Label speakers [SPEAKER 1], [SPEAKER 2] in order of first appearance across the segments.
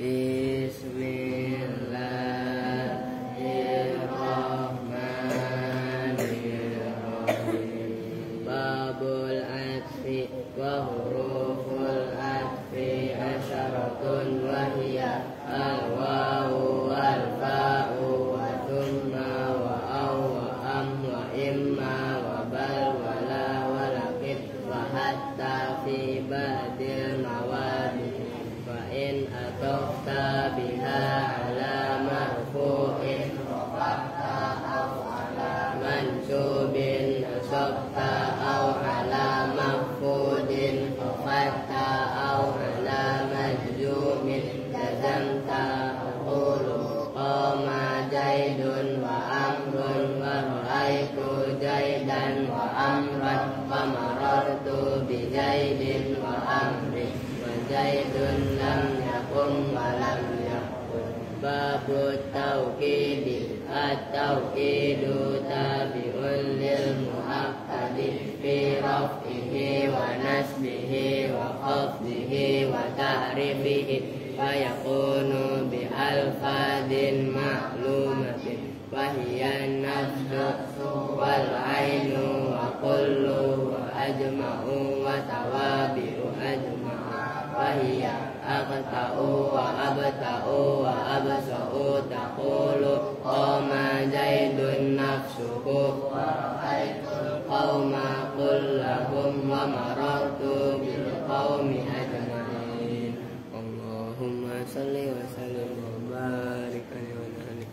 [SPEAKER 1] Bismillahirrahmanirrahim. Babul atfi wa huruful atfi asyaratun wa hiya al-wawu wal-fa'u wa thumma wa aw wa am wa imma wa bal wa la wa lakin wa hatta fi ba'dil mawadi fa in atofta biha ala marfu'in rafa'ta aw ala mansubin asabta aw ala maf'udin fatta aw ala majzumin jazamta aqulu qama jaidun wa amrun wa ra'aitu jaidan wa amran wa marartu bi jaidin wa amrin wa jaidun lam yakun wa lam yakun. Babu tauqidi at-tauqidu tabi'un lil muakkadi fi raf'ihi wa nasbihi wa khafdihi wa ta'rifihi wa yakunu bi alfadin ma'lumatin wa hiya nafsu wal ainu wa kullu wa ajma'u wa tawabi'u ajma'u wa hiya aqta'u wa abta'u wa absa'u taqulu qama jaidun nafsuhu wa ra'aitul qawma kullahum wa marartu bil qawmi ajma'in. Allahumma salli wa sallim wa barik alaihi wa sallam.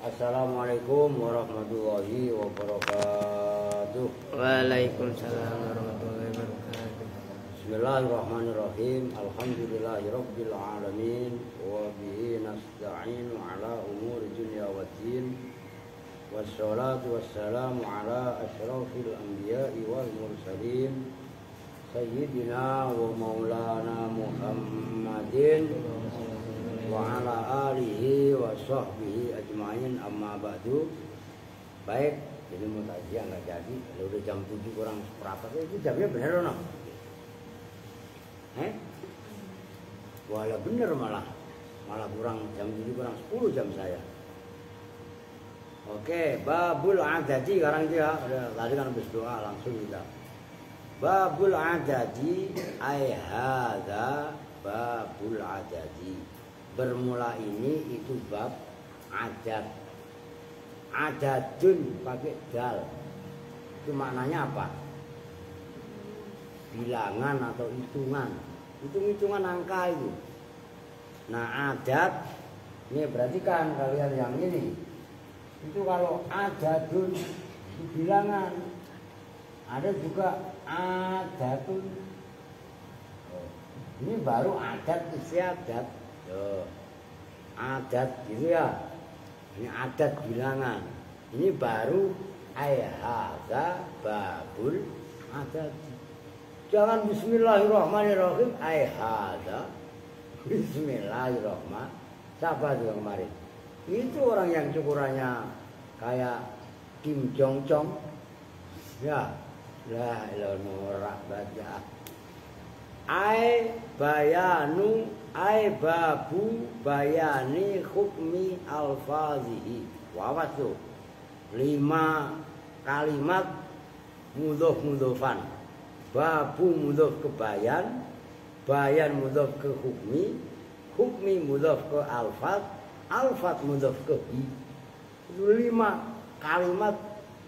[SPEAKER 2] Assalamualaikum warahmatullahi wabarakatuh.
[SPEAKER 1] Waalaikumsalam warahmatullahi wabarakatuh.
[SPEAKER 2] Bismillahirrahmanirrahim. Alhamdulillahirabbil alamin wa bihi nasta'inu ala umuri dunya waddin. Wassalatu wassalamu ala asyrafil anbiya'i wal mursalin sayyidina wa maulana Muhammadin wa ala alihi wa sahbihi ajma'in, amma ba'du. Baik, ini mau tajian nggak jadi. Kalau udah jam 7 kurang seperempat itu jamnya bener loh. Wala bener malah kurang jam 7 kurang 10 jam saya. Oke, babul adadi sekarang dia. Tadi kan habis doa langsung kita. Babul adadi ay hadza babul adadi. Bermula ini itu bab adad. Adadun pakai dal. Itu maknanya apa? Bilangan atau hitungan. Hitung-hitungan angka itu. Nah, adad ini perhatikan kalian yang ini. Itu kalau adadun itu bilangan. Ada juga adatun. Ini baru adat istiadat. Adat gitu ya. Ini adat bilangan. Ini baru ayhadza babul adat. Jangan bismillahirrahmanirrahim ayhadza. Bismillahirrahmanirrahim. Siapa juga kemarin? Itu orang yang cukurannya kayak Kim Jong Chong. Ya, la ilaha illallah baca. Ai bayanu ai babu bayani hukmi alfazihi. Wawas tuh 5 kalimat mudhof-mudhofan. Babu mudhof ke bayan, bayan mudhof ke hukmi, hukmi mudhof ke alfaz, alfaz mudhof ke hi. Itu 5 kalimat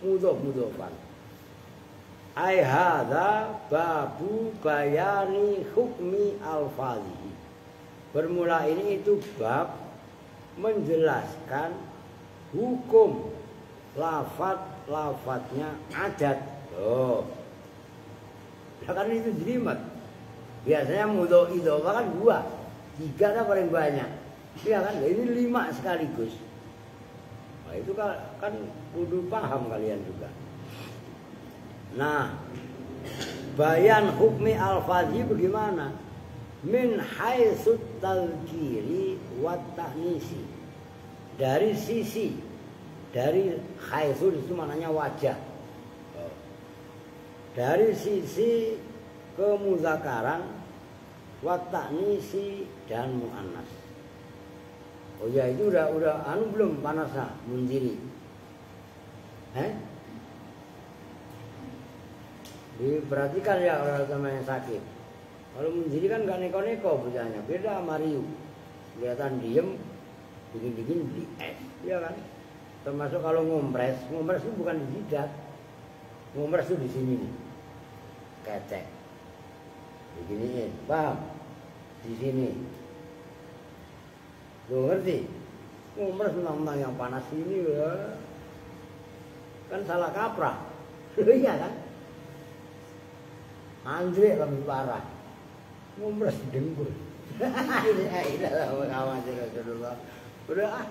[SPEAKER 2] mudhof-mudhofan. Ai hadza babu bayani hukmi alfazihi. Bermula ini itu bab menjelaskan hukum lafaz-lafaznya adat. Oh. Ya kan itu jelimet. Biasanya mudhof idhofah kan 2, 3 kan paling banyak. Ya kan ini 5 sekaligus. Nah, itu kan kudu paham kalian juga. Nah, bayan hukmi al-fadhi bagaimana? Min haitsut talqiri wa ta'nisi. Dari sisi, dari haitsu itu maknanya wajah. Dari sisi kemuzakaran wa ta'nisi dan muannas. Oh ya, itu udah anu belum panasnya mundiri. Diperhatikan ya orang sama yang sakit. Kalau mundiri kan gak neko-neko bujanya, beda sama Riu. Kelihatan diem, dingin-dingin di es, ya kan? Termasuk kalau ngompres itu bukan di jidat, ngompres itu di sini nih, kecek, beginiin, paham? Di sini. Lo ngerti? Ngompres tentang yang panas ini ya. Kan salah kaprah. Iya kan? Andre lebih parah. Ngompres dengkul. Ini kawan Rasulullah. Udah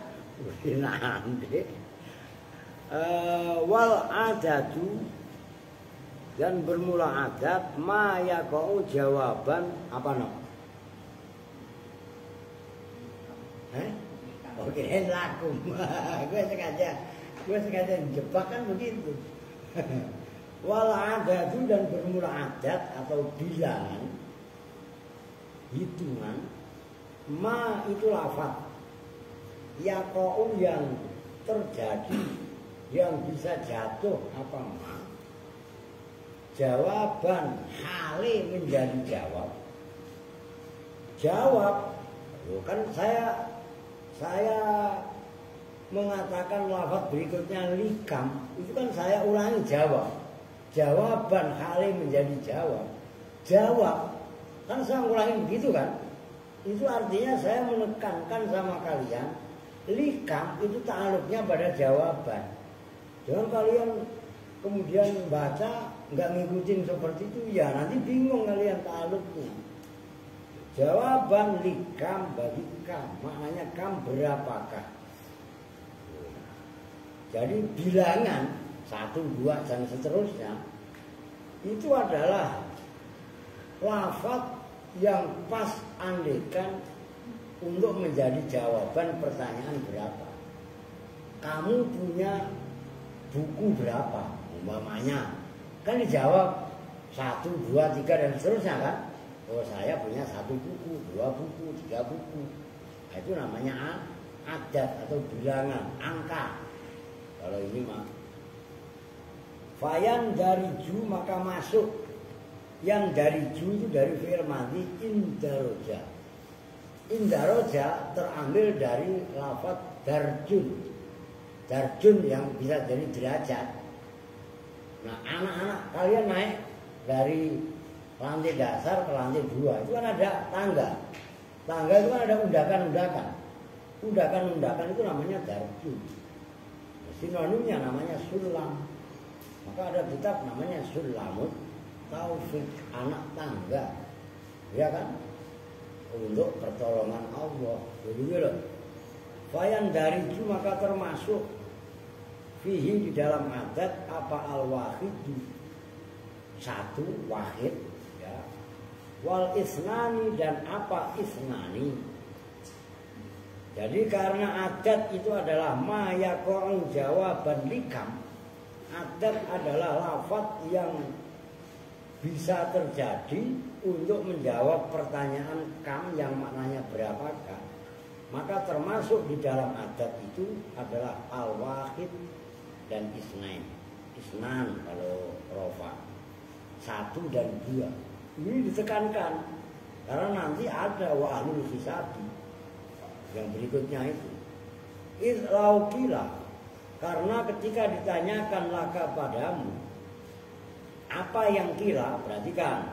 [SPEAKER 2] nanti. Wal adatu dan bermula adat ma yaqau jawaban apa no? Oke, lakum. Gue sengaja jebak kan begitu. Wal adatu dan bermula adat atau bilangan, hitungan, ma itu lafaz yaqau yang terjadi, yang bisa jatuh apa ma, jawaban hale menjadi jawab. Jawab, kan saya mengatakan lafaz berikutnya likam, itu kan saya ulangi jawab. Jawaban hale menjadi jawab. Jawab, kan saya ulangi begitu kan? Itu artinya saya menekankan sama kalian, likam itu ta'alluqnya pada jawaban. Jangan kalian kemudian baca nggak ngikutin seperti itu, ya nanti bingung kalian ta'alluqnya. Jawaban likam bagi kam, maknanya kam berapakah? Jadi bilangan 1, 2 dan seterusnya itu adalah lafaz yang pas andekan untuk menjadi jawaban pertanyaan berapa. Kamu punya buku berapa? Umpamanya kan dijawab 1, 2, 3 dan seterusnya kan. Oh saya punya 1 buku, 2 buku, 3 buku. Nah, itu namanya adat atau bilangan, angka. Kalau ini mah fayan dari ju maka masuk. Yang dari ju itu dari fi'il madhi indaroja. Indaroja terambil dari lafaz darjun. Darjun yang bisa jadi derajat. Nah anak-anak kalian naik dari lantai dasar ke lantai 2 itu kan ada tangga. Tangga itu kan ada undakan-undakan. Undakan-undakan itu namanya darjun. Sinonimnya namanya sulam. Maka ada kitab namanya Sulamut Taufik, anak tangga, ya kan? Untuk pertolongan Allah. Begitu loh. Fayan dari itu maka termasuk fihi di dalam adat apa al-wahidu, 1 wahid, ya. Wal isnani dan apa isnani. Jadi karena adat itu adalah ma yaqa'u jawaban likam. Adat adalah lafaz yang bisa terjadi untuk menjawab pertanyaan kam yang maknanya berapakah. Maka termasuk di dalam adat itu adalah al-wahid dan isnain. Isnan kalau rofa, 1 dan 2. Ini ditekankan karena nanti ada wa'alul hisabi yang berikutnya itu. Izlaukila, karena ketika ditanyakan laka padamu apa yang kira, perhatikan.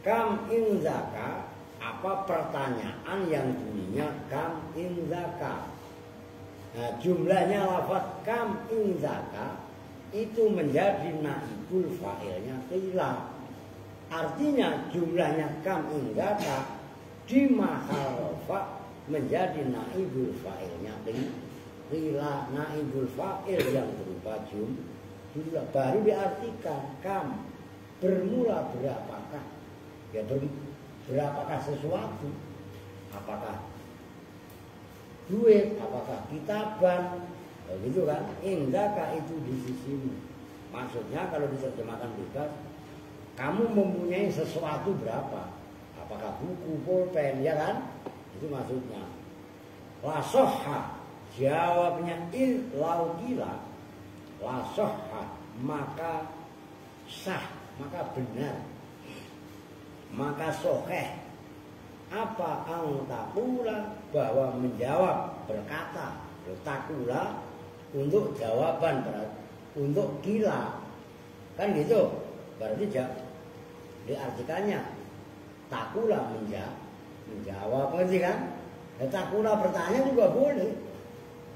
[SPEAKER 2] Kam in zaka, apa pertanyaan yang bunyinya kam in zaka. Nah, jumlahnya lafaz kam in zaka itu menjadi naibul fa'ilnya kila. Artinya jumlahnya kam in zaka di mahal rafa menjadi naibul fa'ilnya kila. Naibul fa'il yang berupa jumlah baru diartikan kam bermula berapakah, ya berapakah sesuatu, apakah duit, apakah kitaban, begitu kan? Indaka itu di sisimu. Maksudnya kalau diterjemahkan bebas, kamu mempunyai sesuatu berapa, apa apakah buku, pulpen, ya kan? Itu maksudnya. La sohha, jawabnya lau kila, la sohha, maka sah, maka benar, maka soheh. Apa takula, bahwa menjawab, berkata, takula untuk jawaban, untuk kila, kan gitu. Berarti diartikannya takula menjawab, ngerti kan? Ya, takula bertanya juga boleh,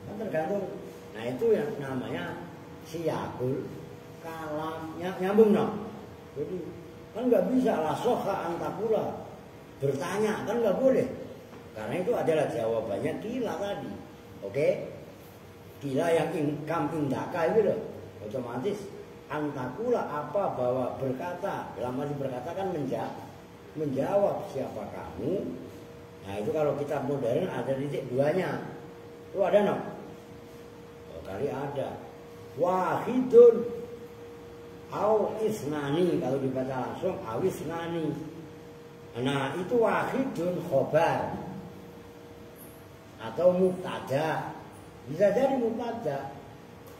[SPEAKER 2] kan tergantung. Nah itu yang namanya siyakul kalam, nyambung no. Jadi kan nggak bisa lah soha antakula bertanya, kan nggak boleh, karena itu adalah jawabannya kila tadi. Oke, kila yang kam indaka itu loh, otomatis antakula apa, bahwa berkata, dalam arti berkata kan menjawab siapa kamu. Nah itu kalau kitab modern ada titik duanya, itu ada no? Oh, kali ada wahidun au isnani, kalau dibaca langsung awisnani. Nah itu wahidun khobar atau mubtada, bisa jadi mubtada.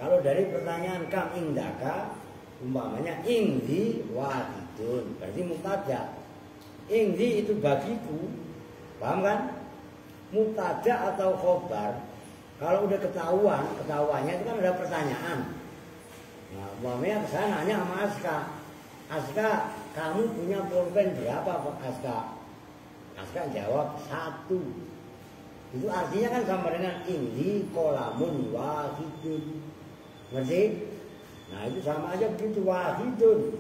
[SPEAKER 2] Kalau dari pertanyaan kam indaka, umpamanya indi wahidun, berarti mubtada. Indi itu bagiku, paham kan? Mubtada atau khobar, kalau udah ketahuannya itu kan ada pertanyaan. Nah umpamanya kesana nanya sama Aska, kamu punya pulpen berapa Pak Aska? Aska jawab 1. Itu artinya kan sama dengan indi kolamun wahidun. Ngerti? Nah itu sama aja begitu, wahidun.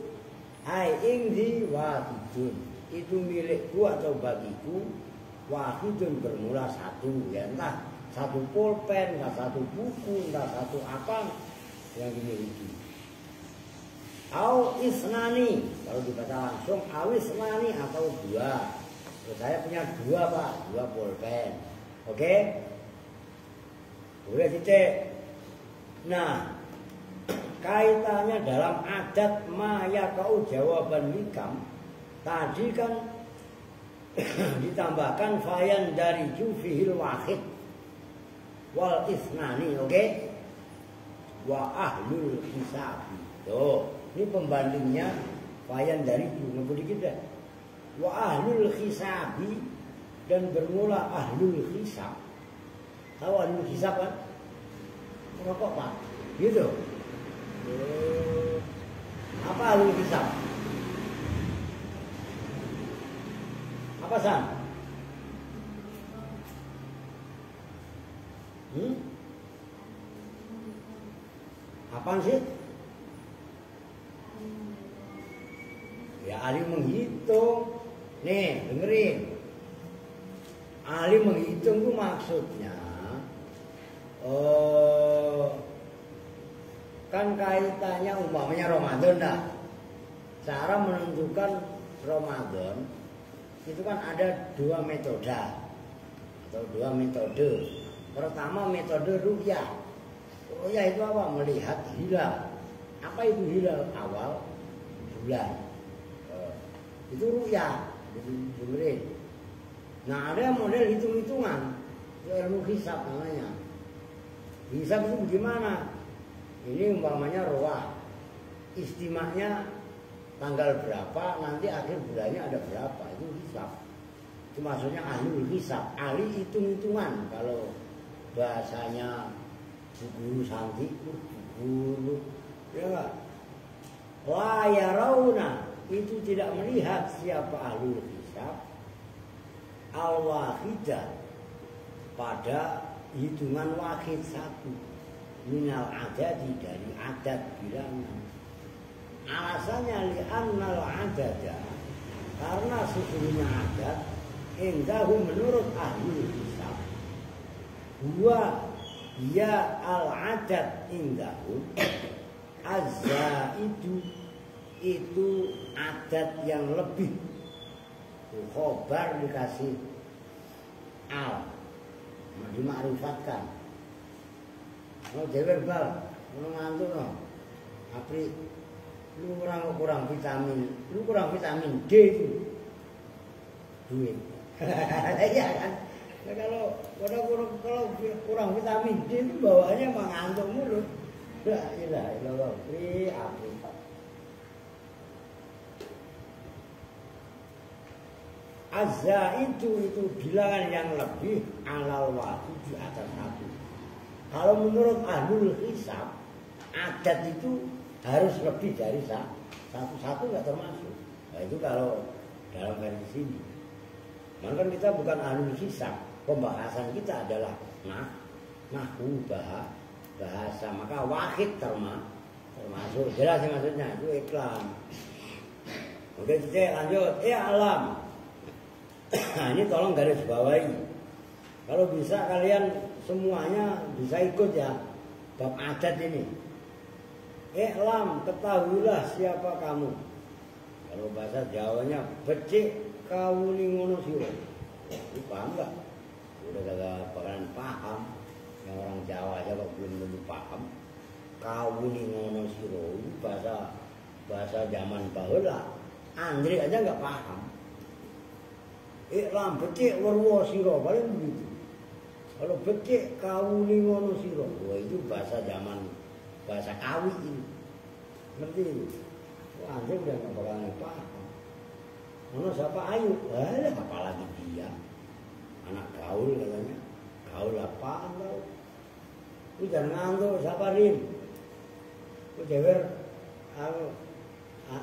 [SPEAKER 2] Hai indi wahidun. Itu milikku atau bagiku. Wahidun bermula 1. Ya entah 1 pulpen, entah 1 buku, entah 1 apa yang dimiliki. Au isnani, kalau dibaca langsung awisnani atau 2. Saya punya 2 Pak, 2 pulpen. Oke? Boleh titik. Nah, kaitannya dalam adat maya kau jawaban likam, tadi kan ditambahkan fayan dari jufihil wahid wal isnani, oke? Wa ahlul hisabi. Tuh. Ini pembandingnya fayan dari ngebut dikit deh. Wa ahlul hisabi, dan bermula ahlul hisab. Tahu ahlul hisab kan? Merokok Pak, gitu. Apa ahlul hisab? Apa San? Apaan sih? Ya ahli menghitung. Nih dengerin, ahli menghitung itu maksudnya kan kaitannya umpamanya Ramadan dah. Cara menentukan Ramadan itu kan ada 2 metode atau 2 metode. Pertama metode ru'yah. Ru'yah itu apa? Melihat hilal. Apa itu hilal? Awal bulan. Itu ru'yah, dengerin. Nah ada model hitung-hitungan, itu ilmu hisab namanya. Hisab itu bagaimana? Ini umpamanya roah, istimanya tanggal berapa, nanti akhir bulannya ada berapa, itu hisab. Itu maksudnya ahli hisab, ahli hitung-hitungan. Kalau bahasanya guru santi, guru, ya enggak? La yarawna, itu tidak melihat siapa ahli hisab al-wahidah, pada hitungan wahid 1 minal adadi, dari adat bilangan. Alasannya li'annal adada, karena sesungguhnya adat indahu menurut ahli hisab huwa ya al-adat indahu azza itu adat yang lebih. Khobar dikasih al, dimakrifatkan. Oh dewer bal, ngantuk no. Apri, lu kurang vitamin D itu. duit. Iya kan? Nah, kalau kurang vitamin D itu bawaannya mengantuk mulu. La ilaha illallah. Api. Azza itu bilangan yang lebih alal wajib di atas satu. Kalau menurut ahlul hisab, adat itu harus lebih dari satu nggak termasuk. Nah itu kalau dalam versi sini. Maka kita bukan ahlul hisab, pembahasan kita adalah nahwu bahasa. Maka wahid termasuk. Jelas sih maksudnya itu iklan. Oke, kita lanjut. Alam. Nah, ini tolong garis bawahi. Kalau bisa kalian semuanya bisa ikut ya bab adat ini. I'lam, ketahuilah siapa kamu. Kalau bahasa Jawanya becik kawuni ngono sira. Itu paham enggak? Udah kagak bakalan paham. Yang orang Jawa aja kok belum tentu paham. Kawuni ngono sira itu bahasa zaman baheula. Andri aja enggak paham. I'lam becik werwa sira, paling begitu. Kalau becik kawuni ngono sira, wah itu bahasa zaman bahasa kawi ini. Ngerti itu? Wah, anjing udah enggak bakalan paham. Ono siapa Ayu? Alah, apalagi dia. Anak gaul katanya. Gaul apaan tau? Lu jangan ngantuk, siapa Rim? Lu jewer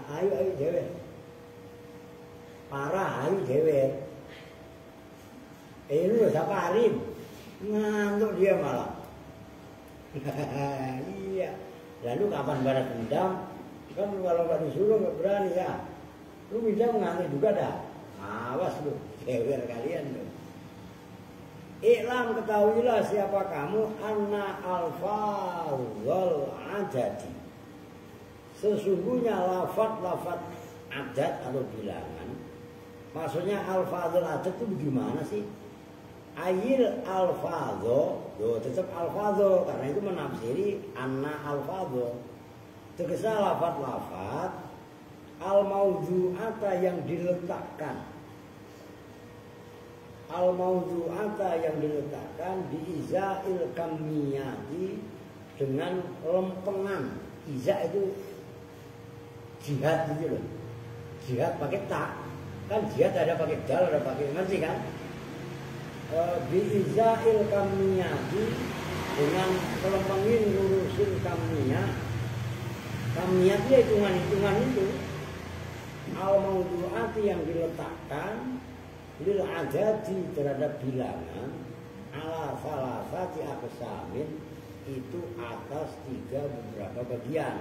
[SPEAKER 2] Ayu jewer. Parah Ayu jewer. Lu siapa Rim? Ngantuk dia malah. Iya. Lalu kapan balas dendam? Kan kalau nggak disuruh nggak berani ya. Lu bisa mengantuk juga dah. Awas lu, jewer kalian lu. I'lam, ketahuilah siapa kamu, anna alfazul adadi. Sesungguhnya lafaz-lafaz adat atau bilangan. Maksudnya alfazul adat itu bagaimana sih? Ayil alfazo, tetap alfazo karena itu menafsiri anna alfazo. Tegasnya lafaz-lafaz al-mawdu'ata yang diletakkan. Al-mawdu'ata yang diletakkan di izail kamiyati dengan lempengan. Iza itu jihad gitu loh. Jihad pakai tak. Kan jihad ada pakai dal, ada pakai ngerti kan? Di izail kamiyati dengan kelempengin ngurusin kamiyat. Kamiyat dia hitungan itu. Al-mawdu'ati yang diletakkan lil adadi terhadap bilangan ala salasati aqsamin itu atas 3 beberapa bagian.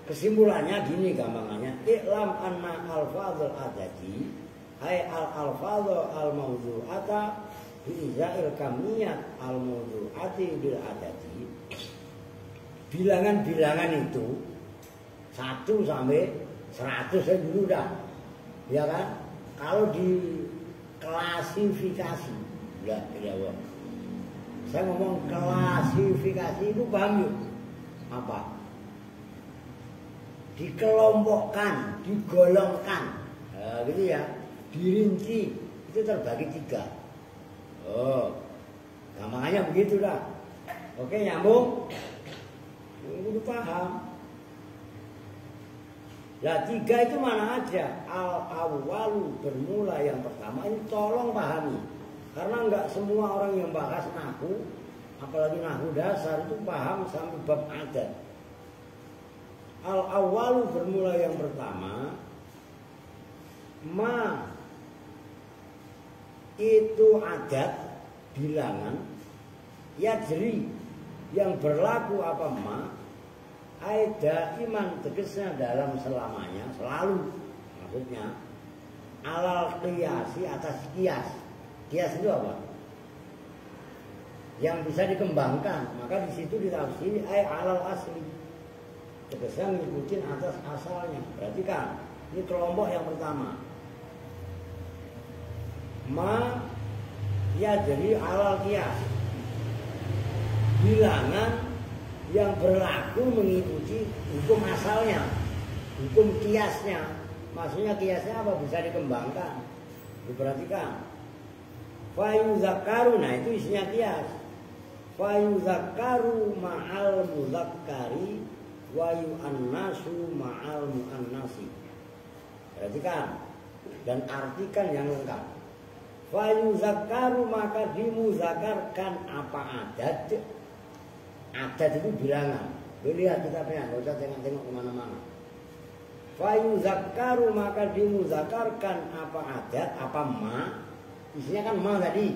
[SPEAKER 2] Kesimpulannya gini gampangannya, i'lam anna alfazul adadi ay al-alfazul al-mawdu'ata bi izail kamiyat al-mawdu'ati lil adadi. Bilangan-bilangan itu 1 sampai 100 saya dulu dah, ya kan? Kalau diklasifikasi, enggak tidak. Saya ngomong klasifikasi itu paham yuk? Apa? Dikelompokkan, digolongkan, gitu ya. Dirinci itu terbagi 3. Oh, gampangannya begitu dah. Oke, nyambung? Udah paham? Lah 3 itu mana aja? Al-awwalu bermula yang pertama, ini tolong pahami. Karena enggak semua orang yang bahas nahwu, apalagi nahwu dasar itu paham sampai bab adat. Al-awwalu bermula yang pertama, ma itu adat bilangan yajri yang berlaku apa ma aida iman tegasnya dalam selamanya, selalu maksudnya alal qiyasi atas kias. Kias itu apa? Yang bisa dikembangkan, maka di situ ditafsiri ay alal asli, tegasnya ngikutin atas asalnya. Berarti kan ini kelompok yang pertama, ma ya jadi alal kias, bilangan yang berlaku mengikuti hukum asalnya, hukum kiasnya. Maksudnya kiasnya apa? Bisa dikembangkan. Diperhatikan. Fayuzakaru, nah itu isinya kias. Fayuzakaru ma'al muzakkari wa yu'annasu ma'al mu'annasi. Perhatikan dan artikan yang lengkap. Fayuzakaru, maka dimuzakarkan apa adat. Adat itu bilangan. Lihat kitabnya, nggak usah tengok-tengok kemana-mana. Fayuzakaru, maka dimuzakarkan apa adat, apa ma. Isinya kan ma tadi.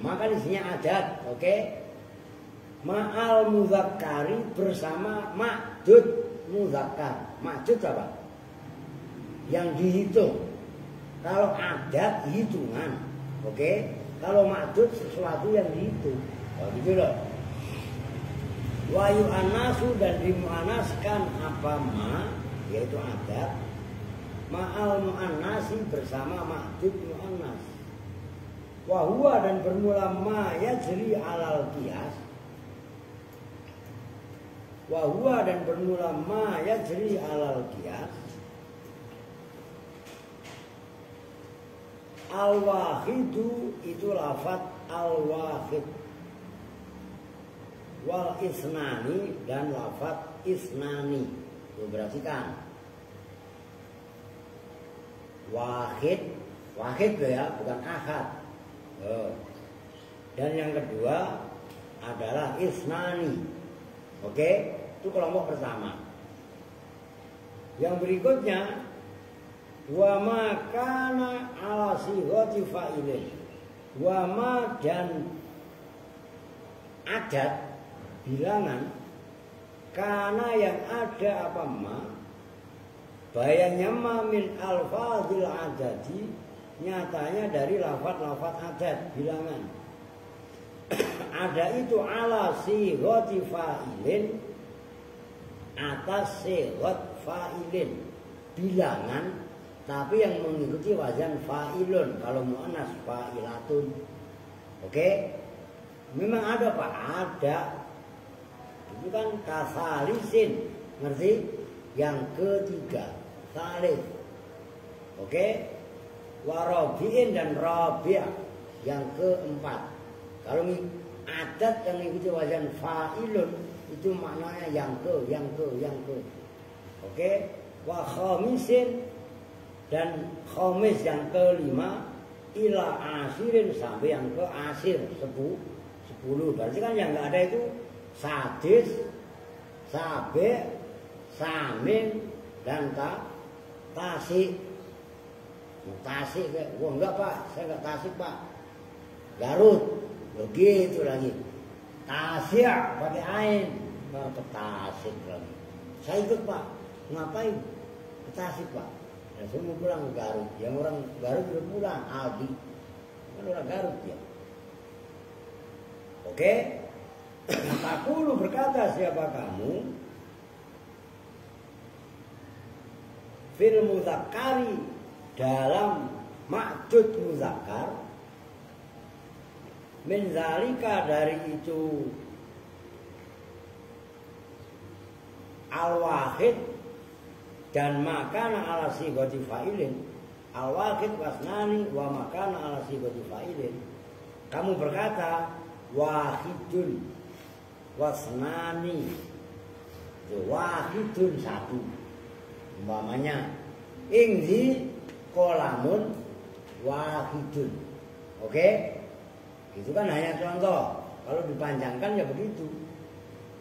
[SPEAKER 2] Ma kan isinya adat, oke? Ma'al muzakkari, bersama ma'dud muzakkar. Ma'dud apa? Yang dihitung. Kalau adat hitungan, oke? Kalau ma'dud sesuatu yang dihitung. Oh gitu loh. Wa yu'annasu, dan dimu'annaskan apa ma, yaitu adat, ma'al mu'annasi, bersama ma'dud mu'annas. Wa huwa, dan bermula ma yajri alal qiyas. Wa huwa, dan bermula ma yajri alal qiyas. Al-wahidu, itu lafaz al-wahid. Wal isnani, dan lafaz isnani. Perhatikan. Wahid, wahid ya, bukan ahad. Dan yang kedua adalah isnani. Oke, itu kelompok pertama. Yang berikutnya wa ma kana ala sighati fa'ilin. Wa ma, dan adat bilangan karena yang ada apa ma, bayangnya ma min alfazil adadi, nyatanya dari lafaz-lafaz adat bilangan. Ada itu ala sighati fa'ilin, atas sighat fa'ilin, bilangan tapi yang mengikuti wazan fa'ilun. Kalau muannas fa'ilatun. Oke? Memang ada Pak, ada. Itu kan kasalisin, ngerti? Yang ketiga, salis. Oke? Warabiin, dan rabi' yang keempat. Kalau adat yang mengikuti wazan fa'ilun, itu maknanya yang ke. Oke? Wa khamisin, dan khamis yang kelima, ila asirin, sampai yang ke asir 10. Berarti kan yang nggak ada itu sadis, sabe, samin, dan tasik. Tasik, wah enggak Pak, saya enggak tasik Pak. Garut, begitu lagi. Tasik pakai ain, ke tasik lagi. Saya ikut Pak, ngapain? Ke tasik Pak. Dan saya mau pulang ke Garut. Yang orang Garut udah pulang, Aldi. Kan orang Garut ya. Oke? Takulu, berkata siapa kamu? Fil muzakkari, dalam ma'dud muzakkar, min zalika, dari itu al-wahid, dan makana ala sighati fa'ilin. Al-wahid wasnani wa makana ala sighati fa'ilin. Kamu berkata wahidun wasnani, wahidun satu. Umpamanya ingzi kolamun wahidun. Oke? Itu kan hanya contoh. Kalau dipanjangkan ya begitu.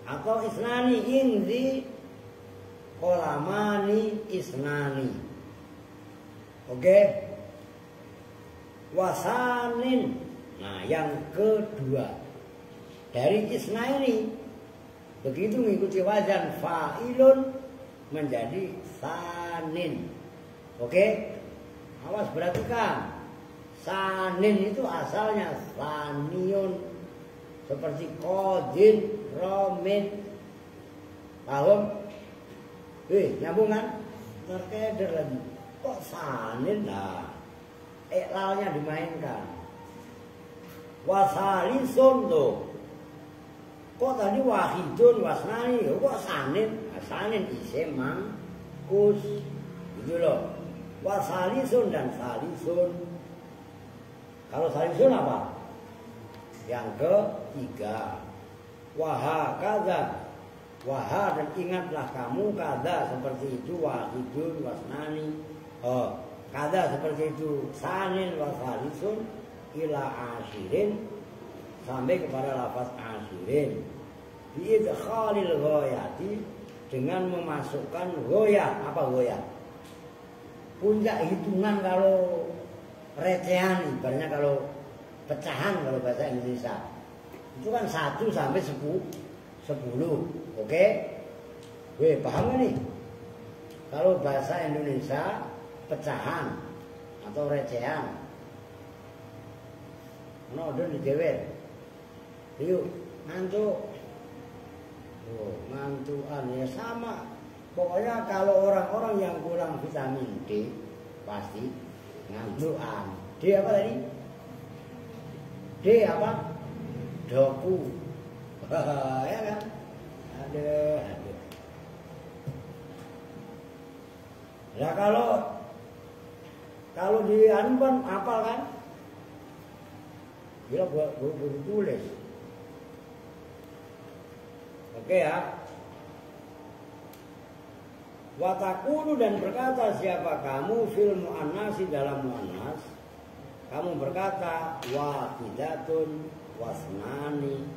[SPEAKER 2] Atau isnani ingzi kolamani isnani. Oke? Wasanin. Nah, yang kedua, dari isna ini begitu mengikuti wazan fa'ilun menjadi sanin. Oke? Awas, perhatikan. Sanin itu asalnya saniun, seperti kodin, romin. Paham? Nyambung kan? Terkeder lagi. Kok sanin? Nah, iklalnya dimainkan. Wasalisun tuh. Kok tadi wahidun wasnani, kok sanin? Nah, sanin isim mangkus. Gitu loh. Wasalisun dan salisun. Kalau salisun apa? Yang ketiga. Wahakaza. Waha dan ingatlah kamu kada seperti itu wahidun wasnani. Kada seperti itu sanin wasalisun ila ashirin sampai kepada lafaz ashirin. Biidkhalil ghoyati dengan memasukkan ghoyah. Apa ghoyah? Puncak hitungan kalau recehan, ibaratnya kalau pecahan kalau bahasa Indonesia. Itu kan 1 sampai 10. Oke? Paham gak nih? Kalau bahasa Indonesia pecahan atau recehan. Ono udah dijewer. Yuk, ngantuk. Ngantukan ya sama. Pokoknya kalau orang-orang yang kurang vitamin D pasti ngantukan. D apa tadi? D apa? Doku. Ya kan? Aduh. Nah kalau di Anban hafal kan? Dia buat tulis. Oke ya. Watakunu dan berkata siapa kamu fil muannasi dalam muannas. Kamu berkata wahidatun wasnani.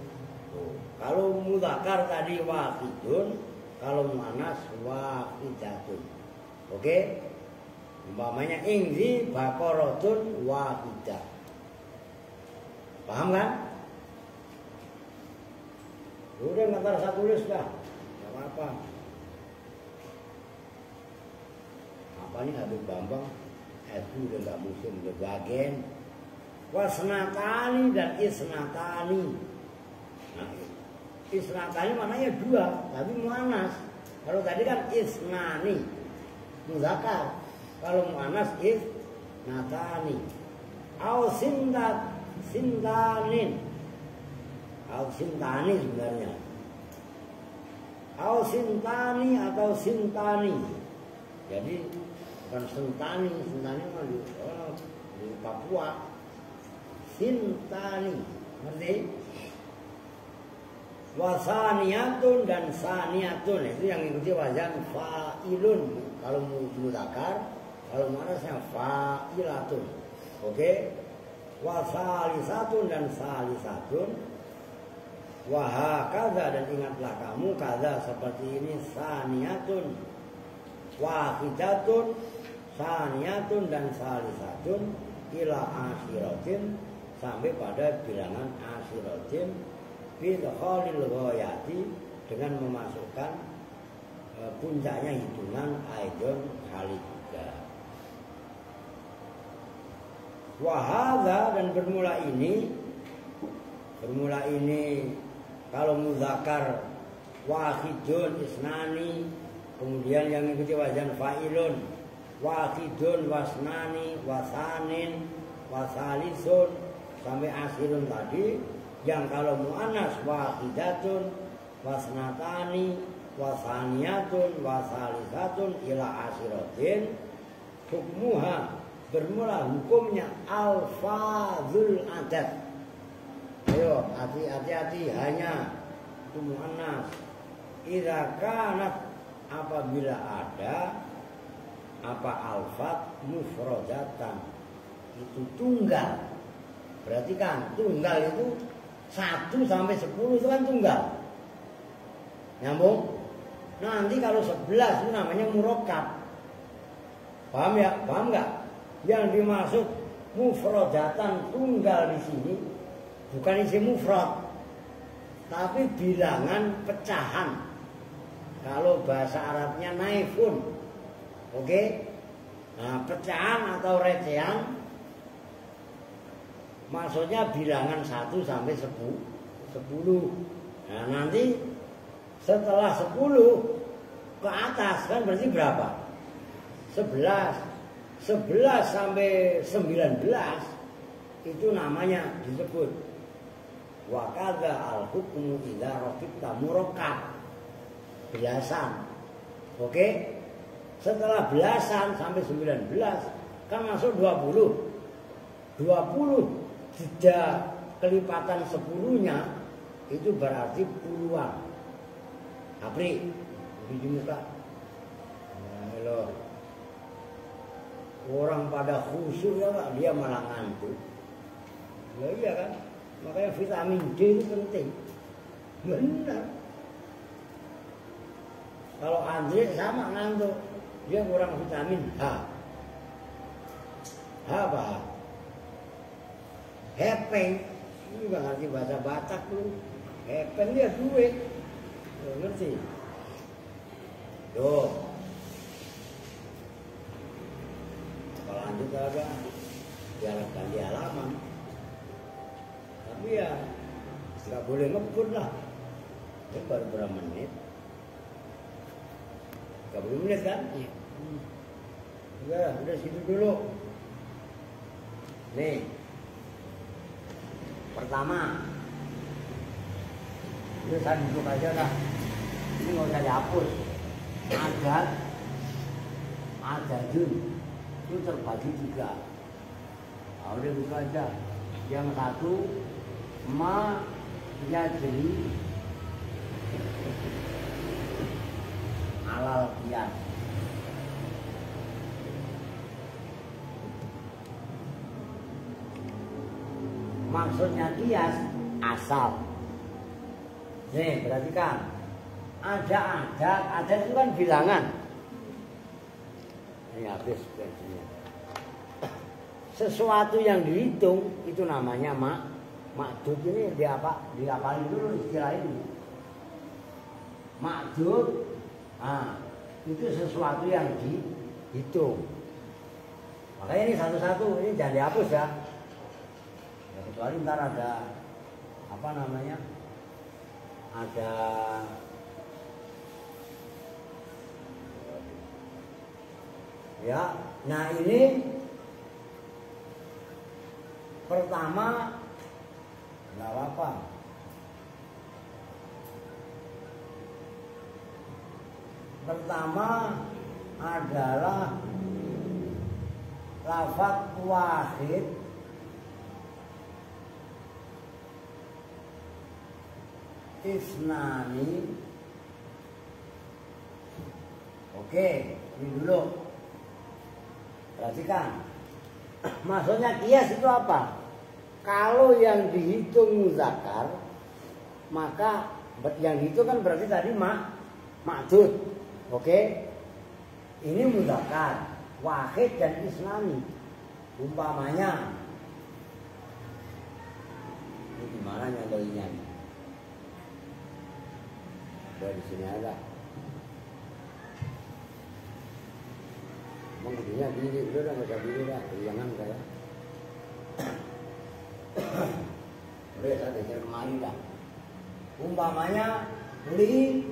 [SPEAKER 2] Kalau mudzakkar tadi wahidun, kalau muannas wahidatun. Oke? Umpamanya ingzi baqaratun wahidah. Paham kan? Udah nggak usah tulis dah. Enggak apa-apa. Apa nih Habib Bambang? Itu udah nggak musim, udah bagian. Wasnatani dan isnatani. Nah, isnatani maknanya 2, tapi muannas. Kalau tadi kan isnani, mudzakkar. Kalau muannas isnatani. Au sintanin. Au sintani sebenarnya. Au sintani atau sintani. Jadi bukan sintani mah di Papua. Sintani, ngerti? Wasaniyatun dan saniyatun itu yang ikuti wazan fa'ilun kalau mudzakkar, kalau muannasnya fa'ilatun. Oke? Wasalisatun dan salisatun. Wahakaza dan ingatlah kamu kaza seperti ini saniyatun wahidatun saniyatun dan salisatun ila asyiratin sampai pada bilangan asyiratin bil khalil ghayati dengan memasukkan puncaknya hitungan aidon kali 3. Wahada dan bermula ini kalau mudzakkar wahidun isnani, kemudian yang ikuti wazan fa'ilun wahidun wasnani wasanin wasalisun sampai akhirun tadi. Yang kalau muannas wahidatun wasnatani wasaniyatun wasalisatun ila asyiratin hukmuha bermula hukumnya alfazul adat. Ayo hati-hati hanya itu muannas. Idza kanat apabila ada apa alfat mufradatan itu tunggal. Berarti kan tunggal itu 1 sampai 10 itu kan tunggal. Nyambung? Nanti kalau 11 itu namanya murakkab. Paham ya? Paham enggak? Yang dimaksud mufradatan tunggal di sini bukan isi mufrad, tapi bilangan pecahan. Kalau bahasa Arabnya naifun. Oke? Nah, pecahan atau recehan maksudnya bilangan 1 sampai 10. Nah, nanti setelah 10 ke atas kan berarti berapa? 11 sampai 19 itu namanya disebut wa kadza al-hukmu idza raqibta murakkab. Belasan. Oke? Setelah belasan sampai 19 kan masuk 20. 20 jeda kelipatan 10-nya itu berarti puluhan. Apri, di muka. Nah, halo. Orang pada khusyuk ya Pak, dia malah ngantuk. Ya iya kan? Makanya vitamin D itu penting. Benar. Kalau Andre sama ngantuk, dia kurang vitamin H. H apa? Hepeng. Ini juga ngerti bahasa Batak lu. Hepeng dia duit. Lu ngerti? Tuh. Kalau lanjut agak jalan ganti halaman. Tapi ya nggak boleh ngebut lah. Ini baru berapa menit? 30 menit kan? Iya. Udah situ dulu. Nih. Pertama. Ini saya duduk aja lah. Ini nggak usah dihapus. Adadun itu terbagi 3. Nah, udah buka aja. Yang satu ma yajri alal qiyas. Maksudnya qiyas asal. Nih, perhatikan. Ada itu kan bilangan. Ini habis bensinnya. Sesuatu yang dihitung itu namanya makdud. Ini diapalin dulu istilah ini. Makdud, nah, itu sesuatu yang dihitung. Makanya ini satu-satu, ini jangan dihapus ya. Ya kecuali ntar ada apa namanya? Ada ya, nah ini pertama nggak apa-apa. Pertama adalah lafaz wahid isnani. Oke, ini dulu. Perhatikan. Maksudnya qiyas itu apa? Kalau yang dihitung muzakkar, maka yang dihitung kan berarti tadi ma'dud. Oke? Ini muzakkar, wahid dan isnani. Umpamanya ini gimana nyantolinya? Di sini ada. Emang udah diri, udah nggak usah diri dah, jangan saya. Udah saya dengar kemarin dah. Umpamanya li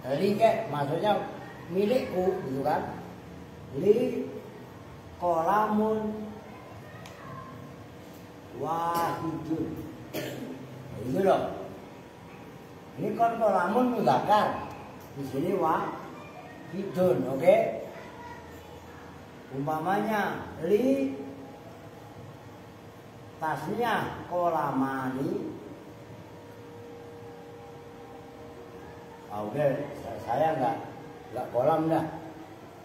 [SPEAKER 2] kayak maksudnya milikku, gitu kan? Li kolamun wahidun. Itu loh. Ini kan kolamun muzakkar. Di sini wahidun, oke? Umpamanya li tasnya kolamani. Oke, saya nggak kolam dah.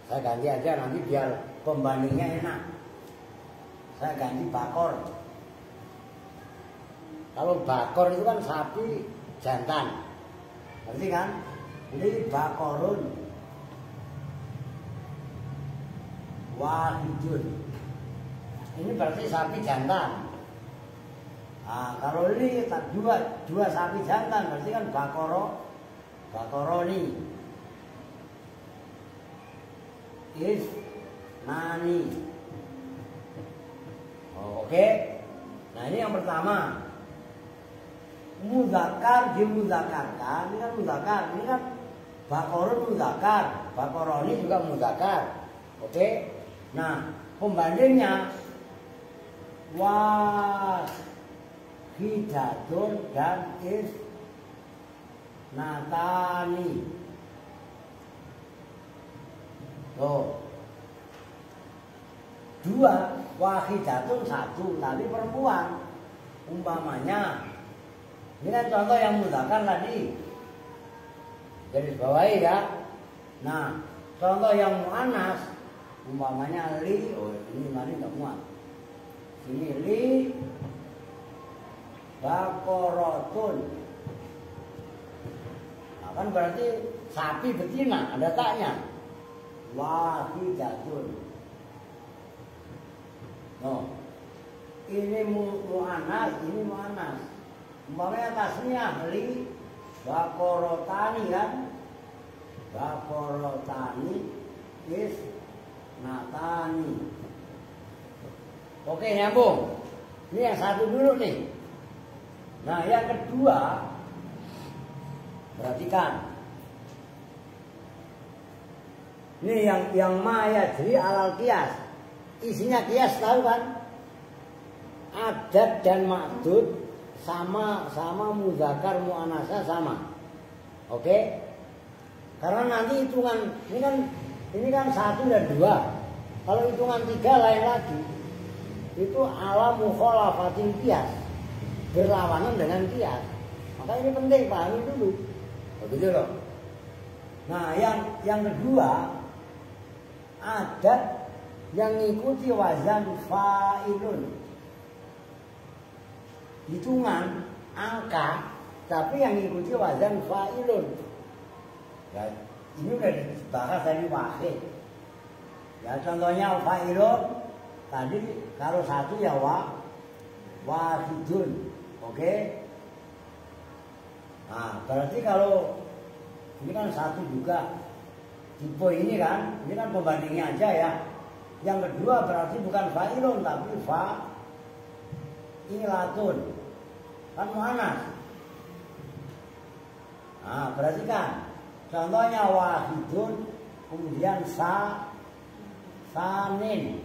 [SPEAKER 2] Saya ganti aja nanti biar pembandingnya enak. Saya ganti bakor. Kalau bakor itu kan sapi jantan, ngerti kan? Ini bakorun wahidun. Ini berarti sapi jantan. Nah, kalau ini dua sapi jantan berarti kan bakoroni. Nani. Oke. Nah, ini yang pertama. Muzakkar dimudzakarkan, ini kan muzakkar, ini kan bakorun muzakkar, bakoroni juga muzakkar. Oke. Nah, pembandingnya wahidatun dan natani. Tuh. Dua wahidatun satu, tapi perempuan. Umpamanya, ini kan contoh yang mudzakkar tadi. Jadi bawahi ya. Nah, contoh yang muannas, umpamanya li, oh ini mari enggak muat. Ini li bakorotun. Nah, kan berarti sapi betina, ada taknya. Wahidatun. No. Ini mu'anas, ini mu'anas. Umpamanya tasniah li bakorotani kan. Bakorotani is natani. Oke, nyambung. Ini yang satu dulu nih. Nah, yang kedua, perhatikan. Ini yang maya jadi alal kias. Isinya kias tahu kan? Adat dan ma'dud sama mudzakkar muannasnya sama. Oke? Karena nanti hitungan ini kan 1 dan 2. Kalau hitungan 3 lain lagi. Itu ala mukhalafatil qiyas. Berlawanan dengan qiyas. Maka ini penting pahami dulu. Begitu loh. Nah, yang kedua, adat yang mengikuti wazan fa'ilun. Hitungan angka, tapi yang mengikuti wazan fa'ilun. Ya, ini udah dibahas dari wahid. Ya, contohnya fa'ilun tadi kalau satu ya wahidun. Oke? Nah, berarti kalau ini kan satu juga. Tipe ini kan pembandingnya aja ya. Yang kedua berarti bukan fa'ilun tapi fa'ilatun. Kan muannas. Nah, perhatikan. Contohnya wahidun, kemudian sanin.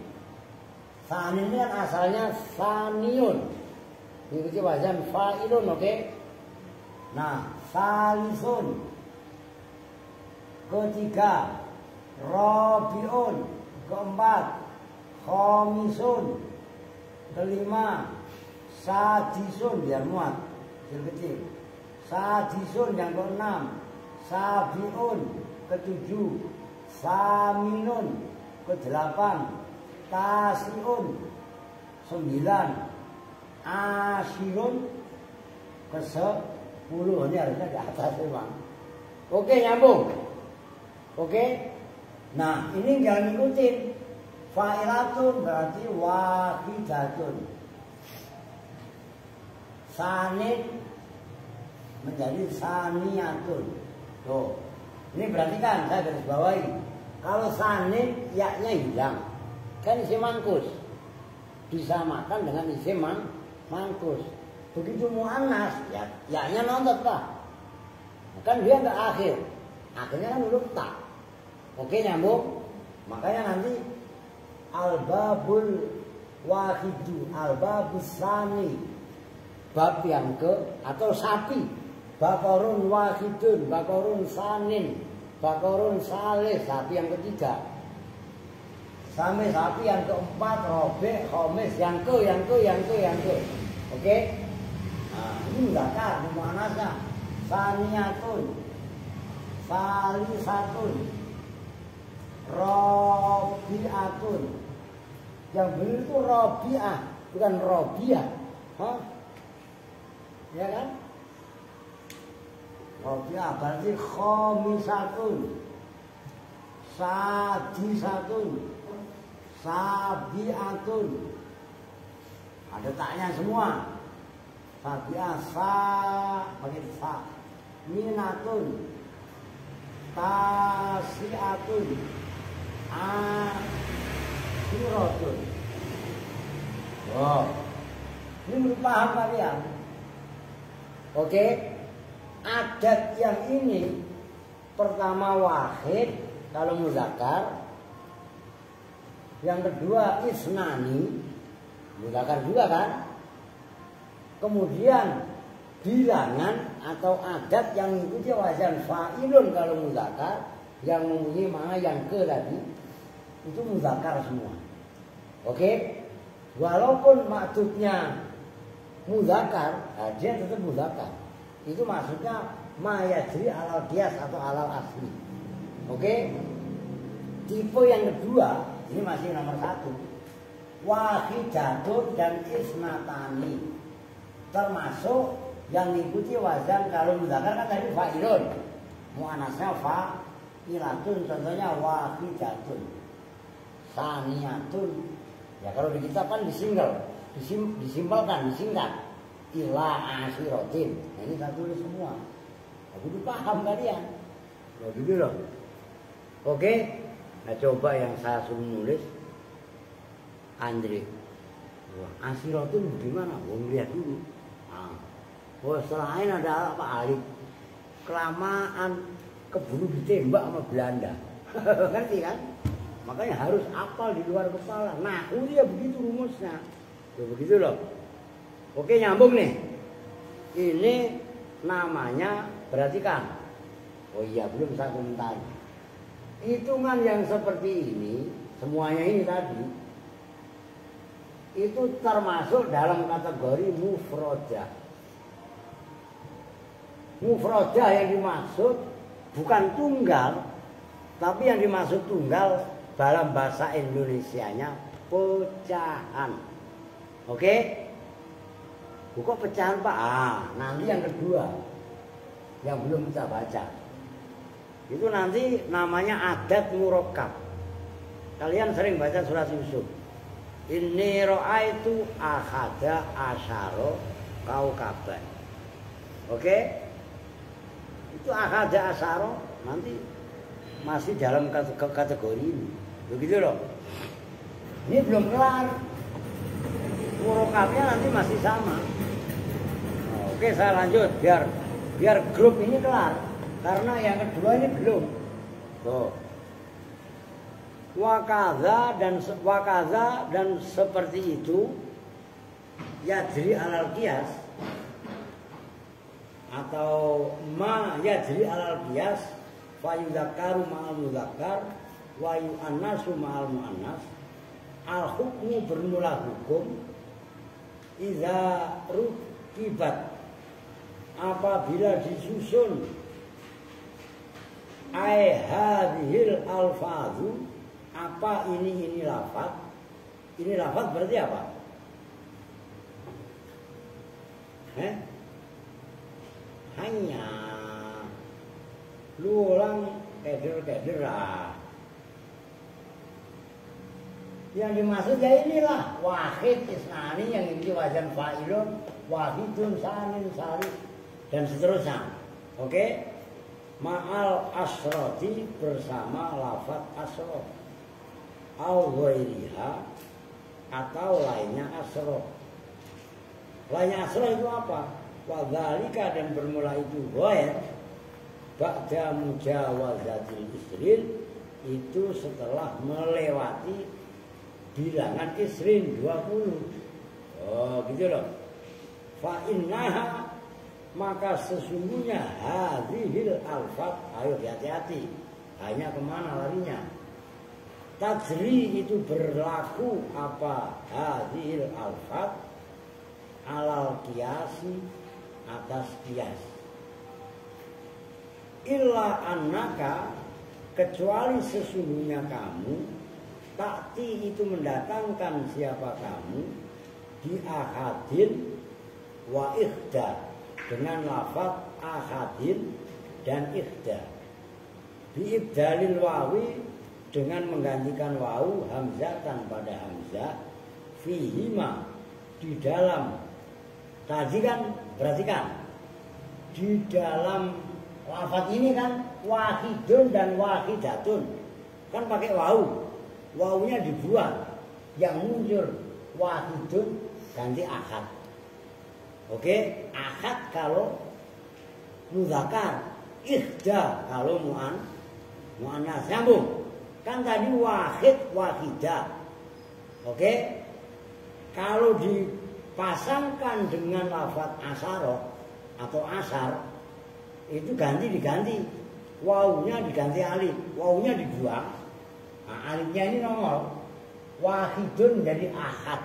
[SPEAKER 2] Sanin ini kan asalnya saniun. Ini wazan fa'ilun, oke? Nah, salisun. Ketiga, rabiun. Keempat, khomisun. Kelima, sadisun, biar muat, kecil. Sadisun yang keenam, sabiun, ketujuh, saminun, kedelapan, tasiun, 9, asyirun, ke-10. Ini harusnya di atas memang. Oke, nyambung. Oke. Nah, ini jangan ikutin. Fa'ilatun berarti wahidatun. Sanin menjadi saniyatun. Tuh. Ini berarti kan saya garis bawahi. Kalau sanin yaknya hilang. Kan isim mangkus. Disamakan dengan isim mangkus. Begitu muannas yaknya nontot Pak. Kan dia enggak akhir. Akhirnya kan huruf ta. Oke, nyambung. Makanya nanti al-babul wahidu, al-babus sani, bab yang ke atau sapi, bakorun wahidun, bakorun sanin, bakorun salih, sapi yang ketiga, sampai sapi yang keempat, robek, khomis, yang ke. Oke? Nah, ini mudzakkar, ini muannasnya. Saniyatun, salisatun, robiatun. Yang benar itu robiah, bukan robiah. Hah? Ya kan? Robiah berarti khomisatun, sadisatun, sabiatun. Ada taknya semua. Sabiah pakai sa. Minatun, tasiatun, asirotun. Wow, ini belum paham kalian? Oke, adat yang ini pertama wahid kalau mudzakkar, yang kedua isnani, mudzakkar juga kan? Kemudian bilangan atau adat yang mengikuti wazan fa'ilun kalau mudzakkar, yang mempunyai makna yang ke tadi itu mudzakkar semua. Oke? Walaupun maksudnya mudzakkar, dia tetap mudzakkar. Itu maksudnya ma yajri alal qiyas atau alal asli. Oke? Tipe yang kedua, ini masih nomor 1. Wahidatun dan isnatani. Termasuk yang mengikuti wazan kalau mudzakkar kan tadi fa'ilun. Muannasnya fa'ilatun, contohnya wahidatun. Saniyatun. Ya kalau di kitab kan disimpelkan, disingkat. Ila asyiratin. Nah, ini saya tulis semua. Aku paham kalian. Ya gitu loh. Oke. Nah coba yang saya suruh nulis Andre. Wah, asyiratin gimana? Wong lihat dulu. Nah. Oh, selain ada apa alif. Kelamaan keburu ditembak sama Belanda. Ngerti kan? Makanya harus apal di luar kepala. Nah, dia begitu rumusnya. Ya begitu loh. Oke, nyambung nih. Ini namanya perhatikan. Oh iya, belum saya komentar. Hitungan yang seperti ini, semuanya ini tadi, itu termasuk dalam kategori mufrodah. Mufrodah yang dimaksud bukan tunggal, tapi yang dimaksud tunggal dalam bahasa Indonesianya pecahan. Oke? Kok pecahan Pak? Nanti yang kedua yang belum kita baca. Itu nanti namanya adat murakkab. Kalian sering baca surat Yusuf. Inni ra'aitu ahada asyara kaukaban. Oke? Itu ahada asyara nanti masih dalam kategori ini. Begitu loh. Ini belum kelar. Murakkabnya nanti masih sama. Nah, oke, saya lanjut biar grup ini kelar. Karena yang kedua ini belum. Tuh. Wakaza dan seperti itu yajri alal qiyas atau ma yajri alal qiyas fa yudzakkaru ma'al mudzakkar wa yu'annasu ma'al mu'annas. Al hukmu bermula hukum iza rukibat apabila disusun ai hadhil alfazu apa ini lafaz. Ini lafaz berarti apa? Hanya lulang keder-kederah. Yang dimaksud ya inilah wahid isnani yang ini wazan fa'ilun, wahidun sanin sari dan seterusnya. Oke? Ma'al asroti bersama lafaz asrot. Au ghairiha atau lainnya asrot. Lainnya asrot itu apa? Wadzalika dan bermula itu ghair ba'da mujawazatil isrin itu setelah melewati bilangan isrin 20. Oh gitu loh. Fa innaha maka sesungguhnya hadhil alfat. Ayo hati-hati. Hanya kemana larinya? Tajri itu berlaku apa? Hadhil alfat alal qiyasi atas qiyas. Illa annaka kecuali sesungguhnya kamu takti itu mendatangkan siapa kamu di ahadin wa ikhda dengan lafaz ahadin dan ikhda bi ibdalil wawi dengan menggantikan wawu hamzatan pada hamzah fihima di dalam tadi kan perhatikan di dalam lafaz ini kan wahidun dan wahidatun kan pakai wawu. Wawunya dibuang, yang muncul wahidun ganti ahad. Oke, ahad kalau mudzakkar, ikhda kalau muannas. Nyambung. Kan tadi wahid wahidah. Oke? Kalau dipasangkan dengan lafaz asyara atau asar itu diganti. Wawunya diganti alif, wawunya dibuang. Nah, alifnya ini nongol. Wahidun jadi ahad.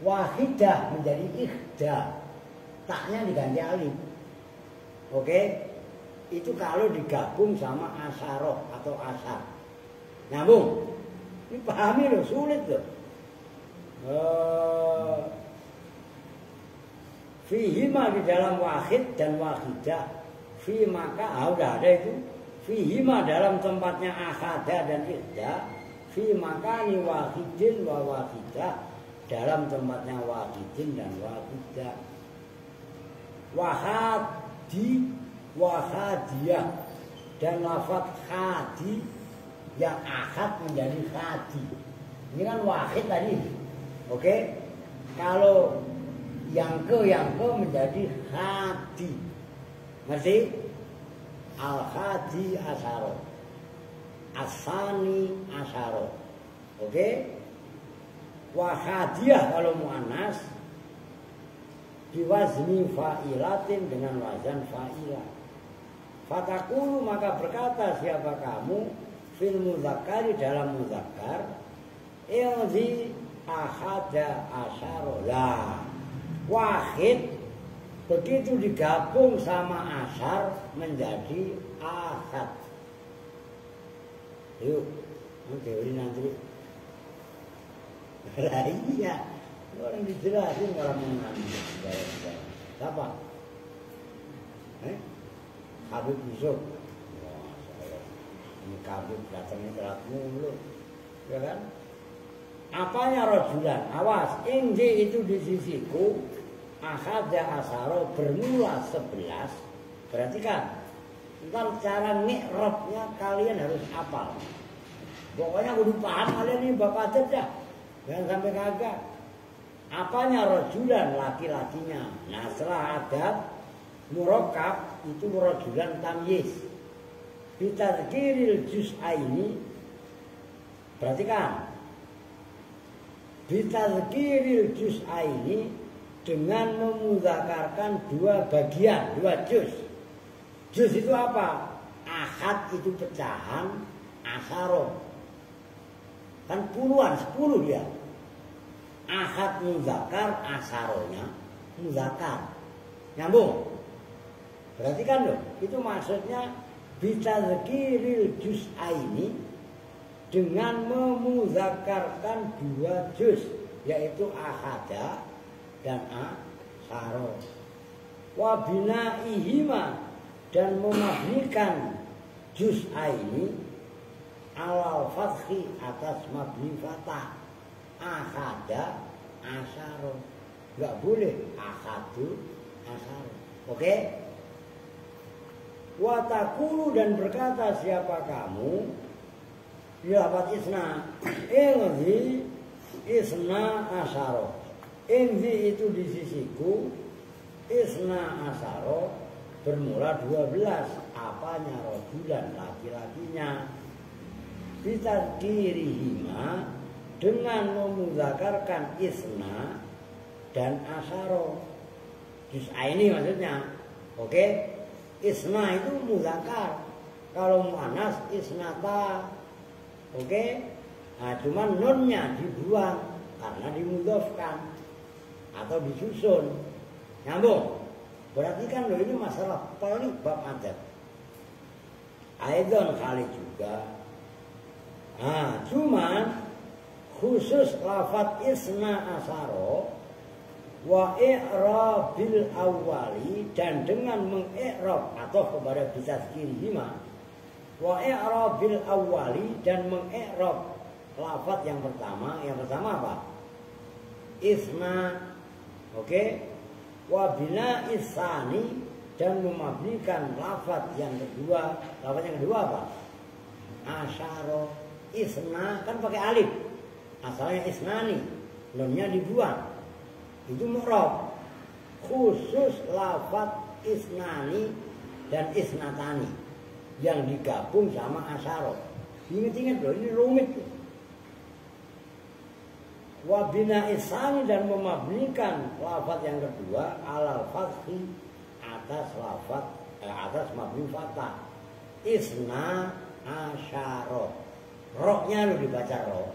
[SPEAKER 2] Wahidah menjadi ikhda, taknya diganti alif. Oke, itu kalau digabung sama asaroh atau asar. Nyambung? Ini pahami loh, sulit loh. Fihima di dalam wahid dan wahidah. Fi maka udah ada itu. Fihima dalam tempatnya akhadah dan ikhda. Fi makani wahidin wa wahidah, dalam tempatnya wahidin dan wahidah. Wahadi wahadiyah, dan lafaz hadi yang ahad menjadi hadi. Ini kan wahid tadi. Oke? Kalau yang ke menjadi hadi. Ngerti? Al-hadi asaro, asani asaro. Oke? Wahadiyah kalau muannas biwazni fa'ilatin, dengan wazan fa'ilah. Fatakulu maka berkata siapa kamu fil muzakkari dalam muzakkar ilzi ahada asyarolah. Wahid begitu digabung sama asar menjadi ahad. Yuk, teori nanti. Lah iya, orang dijelasin orang mengambil. Siapa? Habib Yusuf. Wah, ini Habib datangnya telat mulu, ya kan? Apanya rojulan? Awas, inji itu di sisiku. Akhada asaro bermula 11. Berarti kan, ntar cara mi'rabnya kalian harus hafal. Pokoknya kudu paham kalian ini bapak aja dah. Jangan sampai kagak. Apanya rojulan? Laki-lakinya. Nah setelah adat murakkab itu rojulan tamyiz. Bitadkiril juz'aini. Perhatikan. Bitadkiril juz'aini, dengan memudzakarkan dua bagian, dua juz. Juz itu apa? Ahad itu pecahan, asaro. Kan puluhan, 10 dia. Ahad muzakkar, asaronya muzakkar. Nyambung? Berarti kan loh, itu maksudnya bitadzkiril juz'aini, dengan memudzakarkan dua juz, yaitu ahada dan asaro. Wa binaihima, dan memabnikan juz'aini alal fathi atas mabni fathah. Ahada asaro, nggak boleh ahadu asaro. Oke? Wa taqulu, dan berkata siapa kamu ya lafaz isna, ilzi isna asaro. Ilzi itu di sisiku, isna asaro bermula 12. Apanya? Rojulan, laki-lakinya. Bitadkirihima, dengan memudzakarkan isna dan asaro. Juz'aini maksudnya. Oke? Isna itu mudzakkar. Kalau muannas isnata. Oke? Nah, cuman nunnya dibuang karena dimudhofkan atau disusun. Nyambung? Berarti kan loh, ini masalah pelik bab adat. Aidon kali juga. Nah, cuman khusus lafaz isna asaro wa i'rabil awwali, dan dengan mengi'rab atau kepada bitadzkirihima, wa i'rabil awwali, dan mengi'rab lafaz yang pertama. Yang pertama apa? Isna. Oke? Wa bina isani, dan memabnikan lafaz yang kedua. Lafaz yang kedua apa? Asyaro. Isna kan pakai alif. Asalnya isnani, nunnya dibuang. Itu mu'rab. Khusus lafaz isnani dan isnatani yang digabung sama asyaro. Ingat-ingat loh, ini rumit. Wa bina isani, dan memabnikan lafaz yang kedua alal fathi atas lafaz atas mabni fathah. Isna asyaro. Roknya lo dibaca roh.